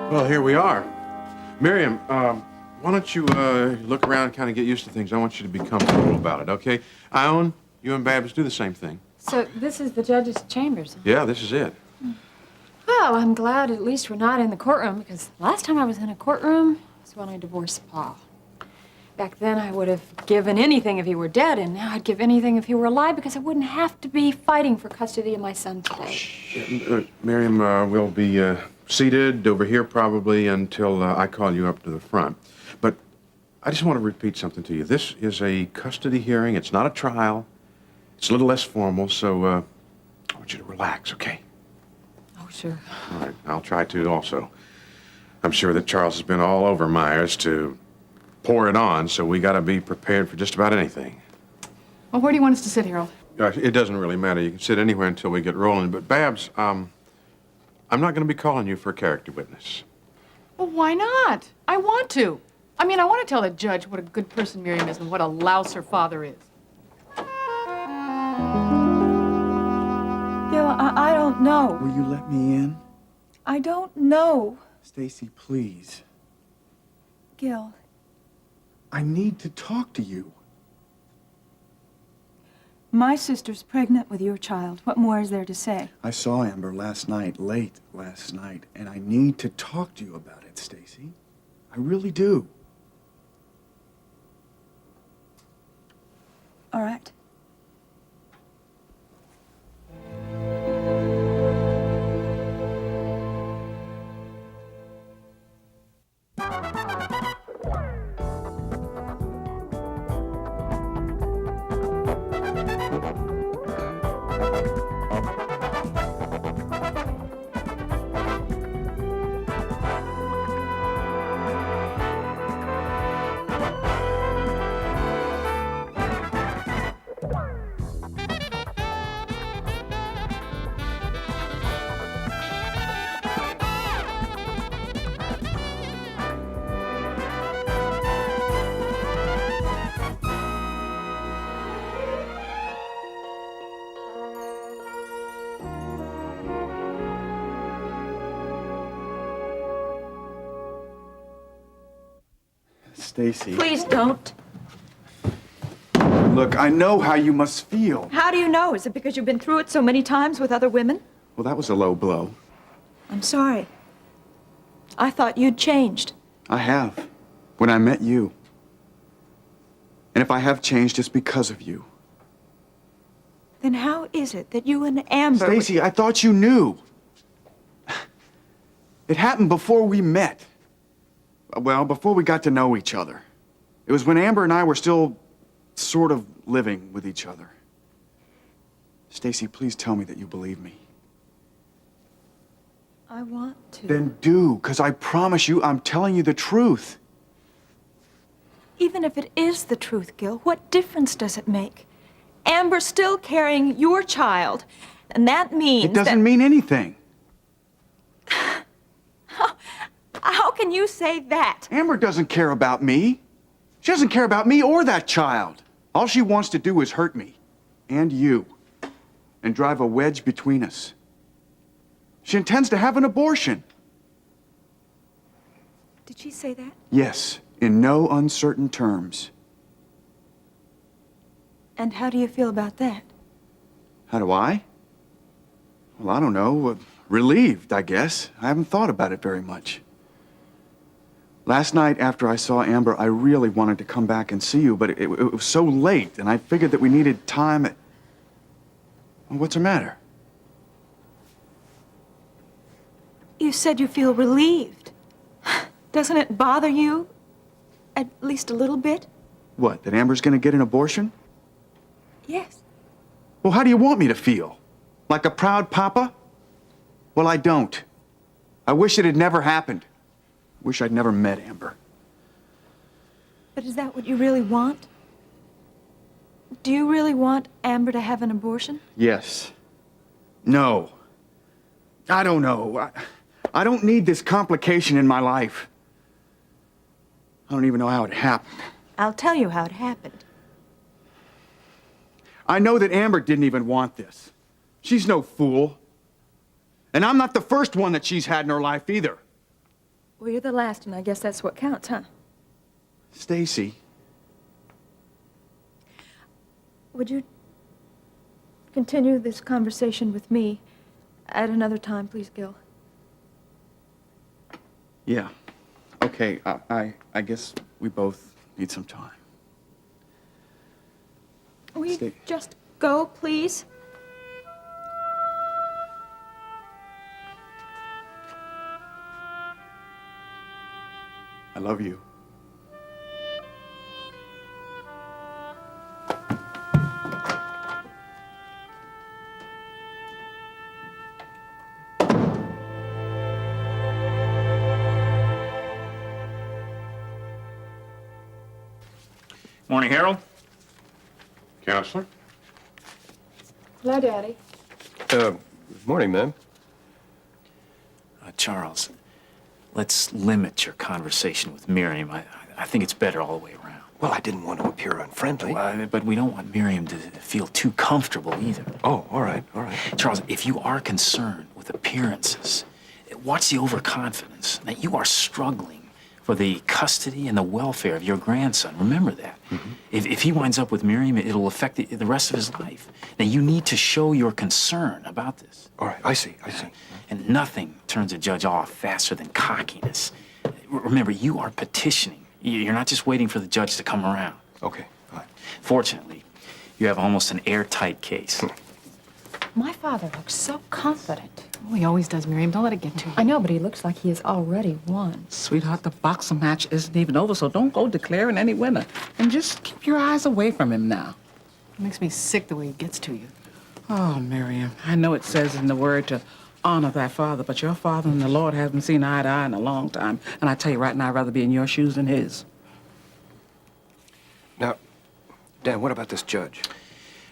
Well, here we are. Miriam, why don't you look around and kind of get used to things? I want you to be comfortable about it, okay? Ione, you and Babs do the same thing. So this is the judge's chambers? Huh? Yeah, this is it. Well, I'm glad at least we're not in the courtroom, because last time I was in a courtroom was when I divorced Paul. Back then, I would have given anything if he were dead, and now I'd give anything if he were alive, because I wouldn't have to be fighting for custody of my son today. Miriam, we'll be seated over here probably until I call you up to the front. But I just want to repeat something to you. This is a custody hearing. It's not a trial. It's a little less formal, so I want you to relax, okay? Oh, sure. All right, I'll try to also. I'm sure that Charles has been all over Myers to pour it on, so we got to be prepared for just about anything. Well, where do you want us to sit, Harold? It doesn't really matter. You can sit anywhere until we get rolling. But Babs, I'm not going to be calling you for a character witness. Well, why not? I want to. I mean, I want to tell the judge what a good person Miriam is and what a louse her father is. Gil, I don't know. Will you let me in? I don't know. Stacy, please. Gil, I need to talk to you. my sister's pregnant with your child. What more is there to say? I saw Amber last night, late last night, and I need to talk to you about it, Stacy. I really do. All right. Stacy. Please don't. Look, I know how you must feel. How do you know? Is it because you've been through it so many times with other women? Well, that was a low blow. I'm sorry. I thought you'd changed. I have. When I met you. And if I have changed, it's because of you. Then how is it that you and Amber... Stacy, I thought you knew. It happened before we met. Well, before we got to know each other. It was when Amber and I were still sort of living with each other. Stacy, please tell me that you believe me. I want to. Then do, because I promise you I'm telling you the truth. Even if it is the truth, Gil, what difference does it make? Amber's still carrying your child, and that means It doesn't mean anything. How can you say that? Amber doesn't care about me. She doesn't care about me or that child. All she wants to do is hurt me and you and drive a wedge between us. She intends to have an abortion. Did she say that? Yes, in no uncertain terms. And how do you feel about that? How do I? Well, I don't know. Relieved, I guess. I haven't thought about it very much. Last night, after I saw Amber, I really wanted to come back and see you, but it was so late, and I figured that we needed time. Well, what's the matter? You said you feel relieved. Doesn't it bother you? At least a little bit? What, that Amber's gonna get an abortion? Yes. Well, how do you want me to feel? Like a proud papa? Well, I don't. I wish it had never happened. Wish I'd never met Amber. But is that what you really want? Do you really want Amber to have an abortion? Yes. No. I don't know. I don't need this complication in my life. I don't even know how it happened. I'll tell you how it happened. I know that Amber didn't even want this. She's no fool. And I'm not the first one that she's had in her life either. Well, you're the last, and I guess that's what counts, huh? Stacy, Would you continue this conversation with me at another time, please, Gil? yeah. Okay, I guess we both need some time. Will you Stay. just go, please? I love you. Morning, Harold. Counselor? Hello, Daddy. Good morning, ma'am. Charles, let's limit your conversation with Miriam. I think it's better all the way around. Well, I didn't want to appear unfriendly. But we don't want Miriam to feel too comfortable either. Oh, all right, all right. Charles, if you are concerned with appearances, watch the overconfidence. Now, you are struggling for the custody and the welfare of your grandson. Remember that. Mm-hmm. If he winds up with Miriam, it'll affect the rest of his life. Now, you need to show your concern about this. All right, I see. And nothing turns a judge off faster than cockiness. Remember, you are petitioning. You're not just waiting for the judge to come around. Okay, all right. Fortunately, you have almost an airtight case. My father looks so confident. Oh, he always does, Miriam. Don't let it get to you. I know, but he looks like he has already won. Sweetheart, the boxing match isn't even over, so don't go declaring any winner. And just keep your eyes away from him now. It makes me sick the way he gets to you. Oh, Miriam, I know it says in the word to honor thy father, but your father and the Lord haven't seen eye to eye in a long time. And I tell you right now, I'd rather be in your shoes than his. Now, Dan, what about this judge?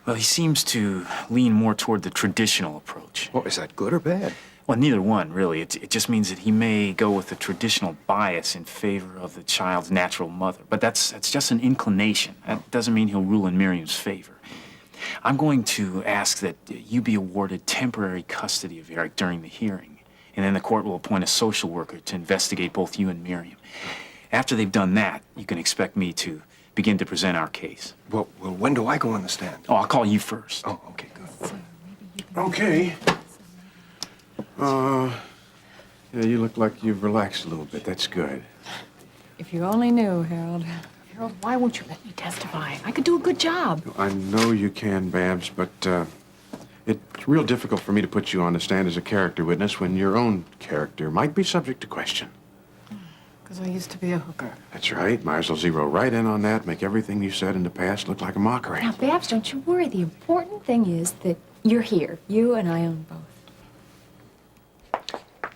Well, he seems to lean more toward the traditional approach. Well, is that good or bad? Well, neither one, really. It just means that he may go with the traditional bias in favor of the child's natural mother. But that's just an inclination. That doesn't mean he'll rule in Miriam's favor. I'm going to ask that you be awarded temporary custody of Eric during the hearing. And then the court will appoint a social worker to investigate both you and Miriam. After they've done that, you can expect me to begin to present our case. Well, when do I go on the stand? Oh, I'll call you first. Oh, okay, good. Okay. Yeah, you look like you've relaxed a little bit. That's good. If you only knew, Harold. Harold, why won't you let me testify? I could do a good job. I know you can, Babs, but it's real difficult for me to put you on the stand as a character witness when your own character might be subject to question. Because I used to be a hooker. That's right. Might as well zero right in on that, make everything you said in the past look like a mockery. Now, Babs, don't you worry. The important thing is that you're here. You and I own both.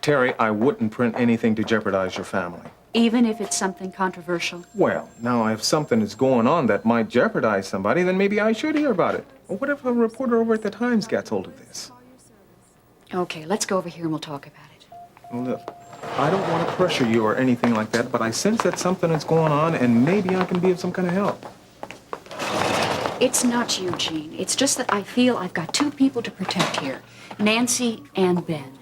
Terry, I wouldn't print anything to jeopardize your family. Even if it's something controversial? Well, now if something is going on that might jeopardize somebody, then maybe I should hear about it. Or what if a reporter over at the Times gets hold of this? Okay, let's go over here and we'll talk about it. Well, look, I don't want to pressure you or anything like that, but I sense that something is going on and maybe I can be of some kind of help. It's not you, Gene. It's just that I feel I've got two people to protect here, Nancy and Ben.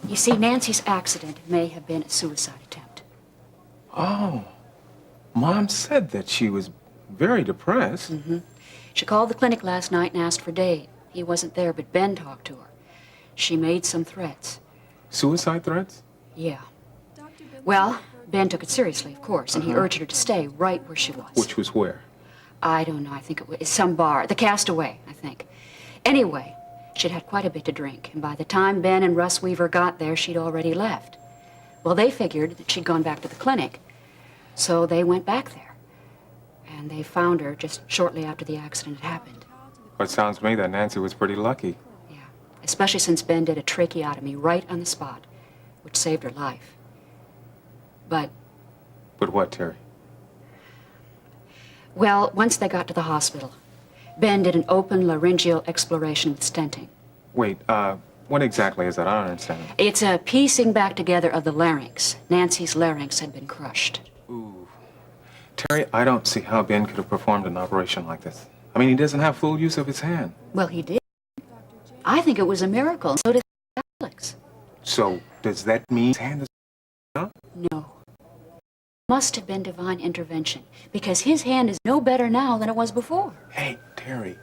You see, Nancy's accident may have been a suicide attempt. Oh, Mom said that she was very depressed. She called the clinic last night and asked for Dave. He wasn't there, but Ben talked to her. She made some threats. Suicide threats? Yeah. Well, Ben took it seriously, of course, and he urged her to stay right where she was. Which was where? I don't know. I think it was some bar. The Castaway, I think. Anyway, she'd had quite a bit to drink, and by the time Ben and Russ Weaver got there, she'd already left. Well, they figured that she'd gone back to the clinic, so they went back there. And they found her just shortly after the accident had happened. Well, it sounds to me that Nancy was pretty lucky. Yeah, especially since Ben did a tracheotomy right on the spot, which saved her life. But, But what, Terry? well, once they got to the hospital, Ben did an open laryngeal exploration with stenting. Wait, what exactly is that? I don't understand. It's a piecing back together of the larynx. Nancy's larynx had been crushed. Ooh. Terry, I don't see how Ben could have performed an operation like this. I mean, he doesn't have full use of his hand. Well, he did. I think it was a miracle, and so did Alex. So, does that mean his hand is No. Must have been divine intervention, because his hand is no better now than it was before. Hey, Terry,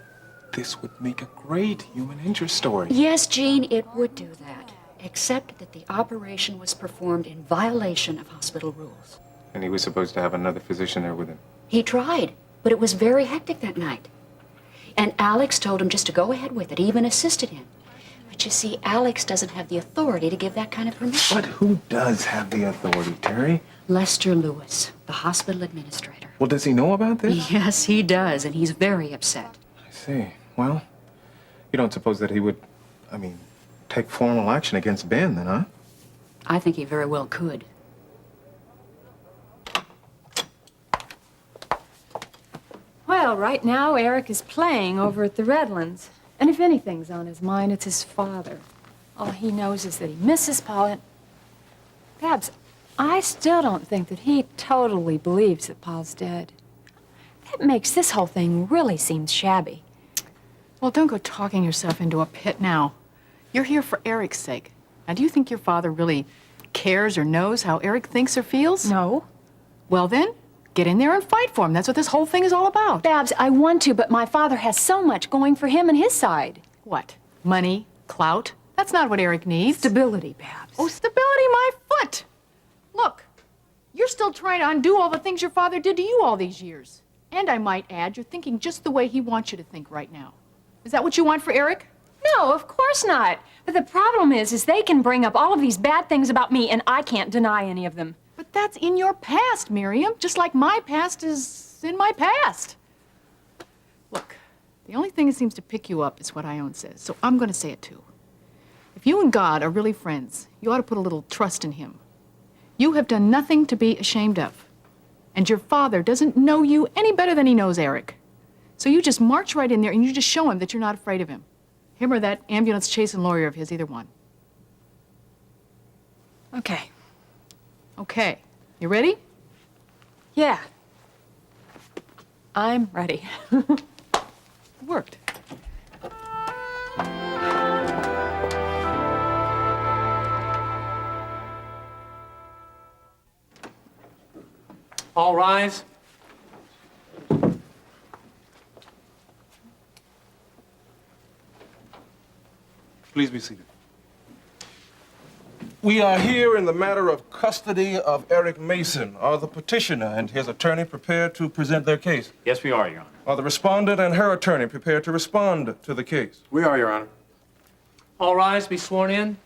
this would make a great human interest story. Yes, Jean, it would do that, except that the operation was performed in violation of hospital rules. And he was supposed to have another physician there with him. He tried, but it was very hectic that night. And Alex told him just to go ahead with it, even assisted him. But you see, Alex doesn't have the authority to give that kind of permission. But who does have the authority, Terry? Lester Lewis, the hospital administrator. Well, does he know about this? Yes, he does, and he's very upset. I see. Well, you don't suppose that he would, take formal action against Ben, then, huh? I think he very well could. Well, right now, Eric is playing over at the Redlands. And if anything's on his mind, it's his father. All he knows is that he misses Paul and... Babs, I still don't think that he totally believes that Paul's dead. That makes this whole thing really seem shabby. Well, don't go talking yourself into a pit now. You're here for Eric's sake. Now, do you think your father really cares or knows how Eric thinks or feels? No. Well, then, get in there and fight for him. That's what this whole thing is all about. Babs, I want to, but my father has so much going for him and his side. What? Money? Clout? That's not what Eric needs. Stability, Babs. Oh, stability, my foot! Look, you're still trying to undo all the things your father did to you all these years. And I might add, you're thinking just the way he wants you to think right now. Is that what you want for Eric? No, of course not. But the problem is they can bring up all of these bad things about me, and I can't deny any of them. But that's in your past, Miriam, just like my past is in my past. Look, the only thing that seems to pick you up is what Ione says, so I'm going to say it too. If you and God are really friends, you ought to put a little trust in him. You have done nothing to be ashamed of. And your father doesn't know you any better than he knows Eric. So you just march right in there and you just show him that you're not afraid of him. Him or that ambulance-chasing lawyer of his, either one. Okay. Okay. You ready? Yeah. I'm ready. It worked. All rise. Please be seated. We are here in the matter of custody of Eric Mason. Are the petitioner and his attorney prepared to present their case? Yes, we are, Your Honor. Are the respondent and her attorney prepared to respond to the case? We are, Your Honor. All rise, be sworn in.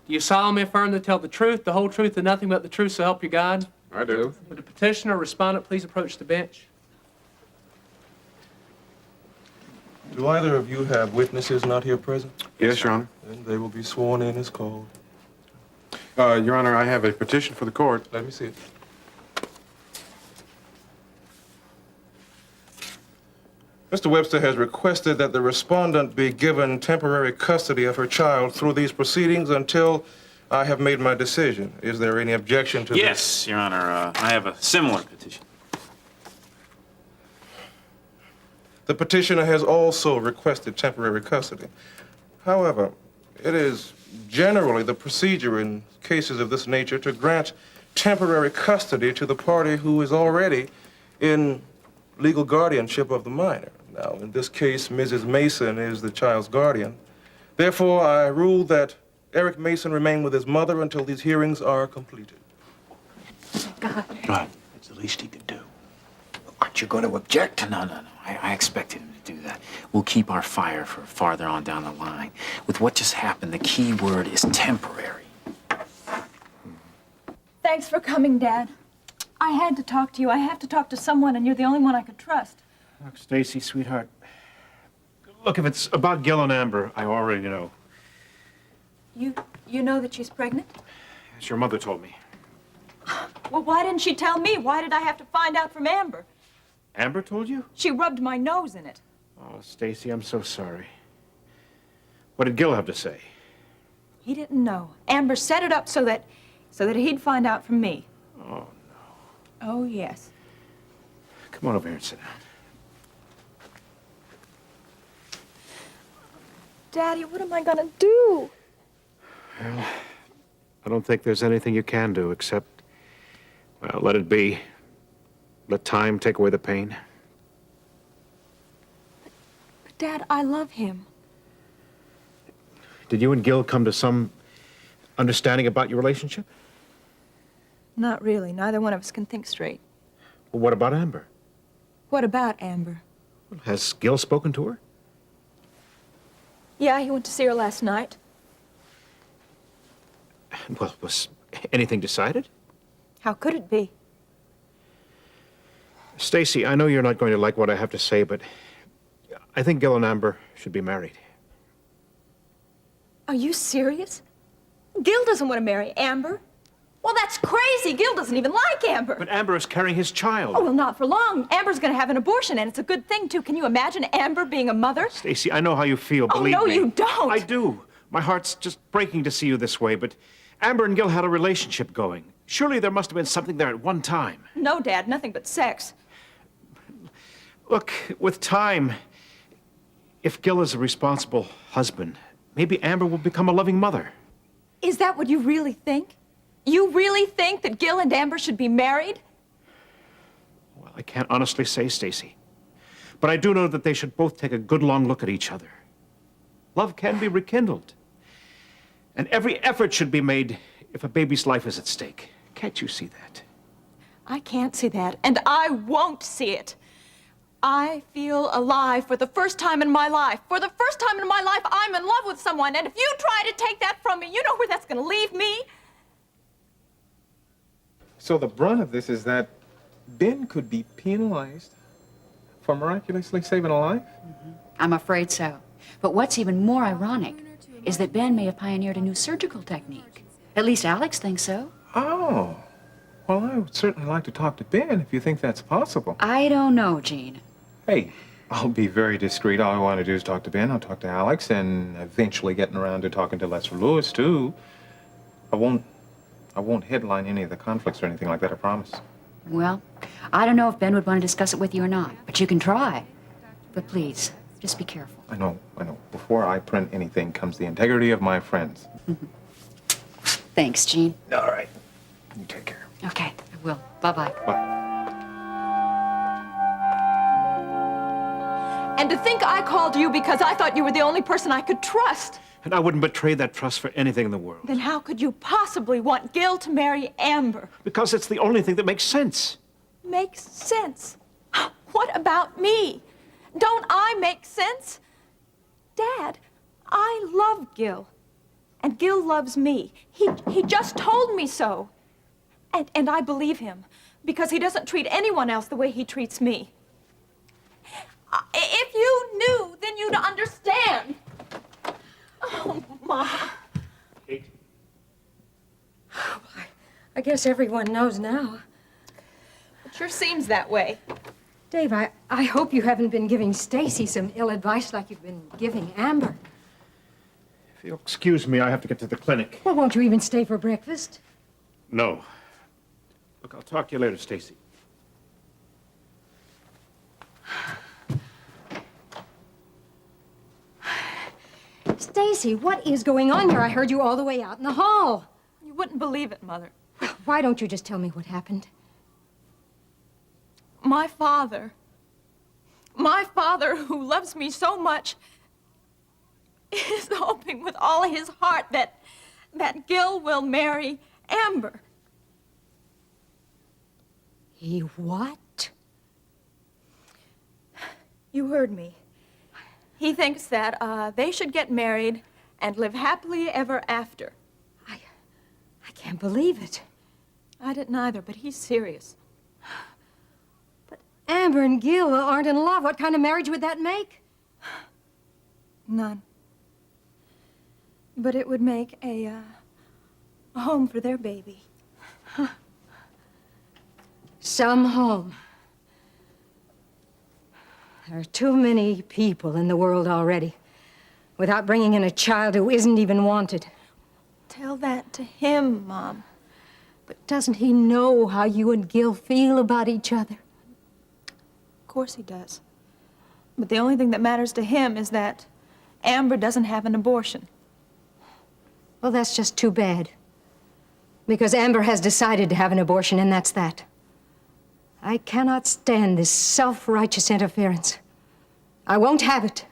Do you solemnly affirm to tell the truth, the whole truth, and nothing but the truth, so help you God? I do. Would the petitioner or respondent please approach the bench? Do either of you have witnesses not here present? Yes, Your Honor. Then they will be sworn in as called. Your Honor, I have a petition for the court. Let me see it. Mr. Webster has requested that the respondent be given temporary custody of her child through these proceedings until I have made my decision. Is there any objection to this? Yes, Your Honor. I have a similar petition. The petitioner has also requested temporary custody. However, it is generally the procedure in cases of this nature to grant temporary custody to the party who is already in legal guardianship of the minor. Now, in this case, Mrs. Mason is the child's guardian. Therefore, I rule that Eric Mason remain with his mother until these hearings are completed. Good. It's the least he could do. Aren't you going to object? No. I expected him to do that. We'll keep our fire for farther on down the line. With what just happened, the key word is temporary. Thanks for coming, Dad. I had to talk to you. I have to talk to someone, and you're the only one I could trust. Look, Stacy, sweetheart. Look, if it's about Gil and Amber, I already know. You know that she's pregnant? As your mother told me. Well, why didn't she tell me? Why did I have to find out from Amber? Amber told you? She rubbed my nose in it. Oh, Stacy, I'm so sorry. What did Gil have to say? He didn't know. Amber set it up so that he'd find out from me. Oh, no. Oh, yes. Come on over here and sit down. Daddy, what am I gonna do? Well, I don't think there's anything you can do except, well, let it be. Let time take away the pain. But Dad, I love him. Did you and Gil come to some understanding about your relationship? Not really. Neither one of us can think straight. Well, what about Amber? What about Amber? Has Gil spoken to her? Yeah, he went to see her last night. Well, was anything decided? How could it be? Stacy, I know you're not going to like what I have to say, but I think Gil and Amber should be married. Are you serious? Gil doesn't want to marry Amber. Well, that's crazy. Gil doesn't even like Amber. But Amber is carrying his child. Oh, well, not for long. Amber's going to have an abortion, and it's a good thing, too. Can you imagine Amber being a mother? Stacy, I know how you feel, Oh, believe no, me. you don't. I do. My heart's just breaking to see you this way, but Amber and Gil had a relationship going. Surely there must have been something there at one time. No, Dad, nothing but sex. Look, with time, if Gil is a responsible husband, maybe Amber will become a loving mother. Is that what you really think? You really think that Gil and Amber should be married? Well, I can't honestly say, Stacy. But I do know that they should both take a good long look at each other. Love can be rekindled. And every effort should be made if a baby's life is at stake. Can't you see that? I can't see that, and I won't see it. I feel alive for the first time in my life. For the first time in my life, I'm in love with someone, and if you try to take that from me, you know where that's going to leave me. So the brunt of this is that Ben could be penalized for miraculously saving a life? I'm afraid so. But what's even more ironic is that Ben may have pioneered a new surgical technique. At least Alex thinks so. Oh. Well, I would certainly like to talk to Ben if you think that's possible. I don't know, Gene. Hey, I'll be very discreet. All I want to do is talk to Ben. I'll talk to Alex, and eventually getting around to talking to Lester Lewis, too. I won't headline any of the conflicts or anything like that, I promise. Well, I don't know if Ben would want to discuss it with you or not, but you can try. But please, just be careful. I know. Before I print anything comes the integrity of my friends. Thanks, Gene. All right. You take care. Okay, I will. Bye-bye. Bye. And to think I called you because I thought you were the only person I could trust. And I wouldn't betray that trust for anything in the world. Then how could you possibly want Gil to marry Amber? Because it's the only thing that makes sense. Makes sense. What about me? Don't I make sense? Dad, I love Gil. And Gil loves me. He just told me so. And I believe him, because he doesn't treat anyone else the way he treats me. If you knew, then you'd understand. Oh, Mom. Kate. I guess everyone knows now. It sure seems that way. Dave, I hope you haven't been giving Stacy some ill advice like you've been giving Amber. If you'll excuse me, I have to get to the clinic. Well, won't you even stay for breakfast? No. Look, I'll talk to you later, Stacy. Stacy, what is going on here? I heard you all the way out in the hall. You wouldn't believe it, Mother. Why don't you just tell me what happened? My father, who loves me so much, is hoping with all his heart that Gil will marry Amber. He what? You heard me. He thinks that they should get married and live happily ever after. I can't believe it. I didn't either, but he's serious. But Amber and Gil aren't in love. What kind of marriage would that make? None. But it would make a home for their baby. Some home. There are too many people in the world already without bringing in a child who isn't even wanted. Tell that to him, Mom. But doesn't he know how you and Gil feel about each other? Of course he does. But the only thing that matters to him is that Amber doesn't have an abortion. Well, that's just too bad. Because Amber has decided to have an abortion, and that's that. I cannot stand this self-righteous interference. I won't have it.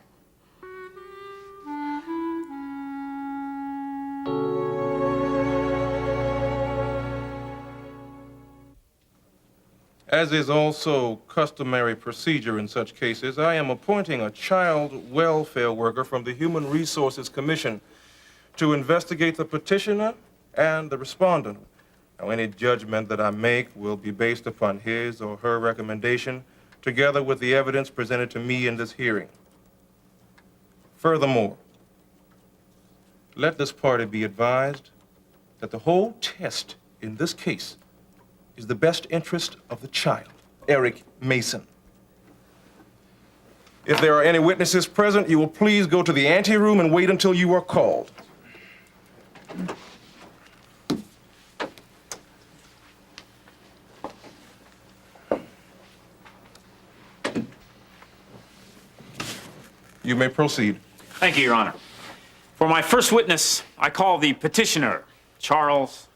As is also customary procedure in such cases, I am appointing a child welfare worker from the Human Resources Commission to investigate the petitioner and the respondent. Now, any judgment that I make will be based upon his or her recommendation, together with the evidence presented to me in this hearing. Furthermore, let this party be advised that the whole test in this case is the best interest of the child, Eric Mason. If there are any witnesses present, you will please go to the anteroom and wait until you are called. You may proceed. Thank you, Your Honor. For my first witness, I call the petitioner, Charles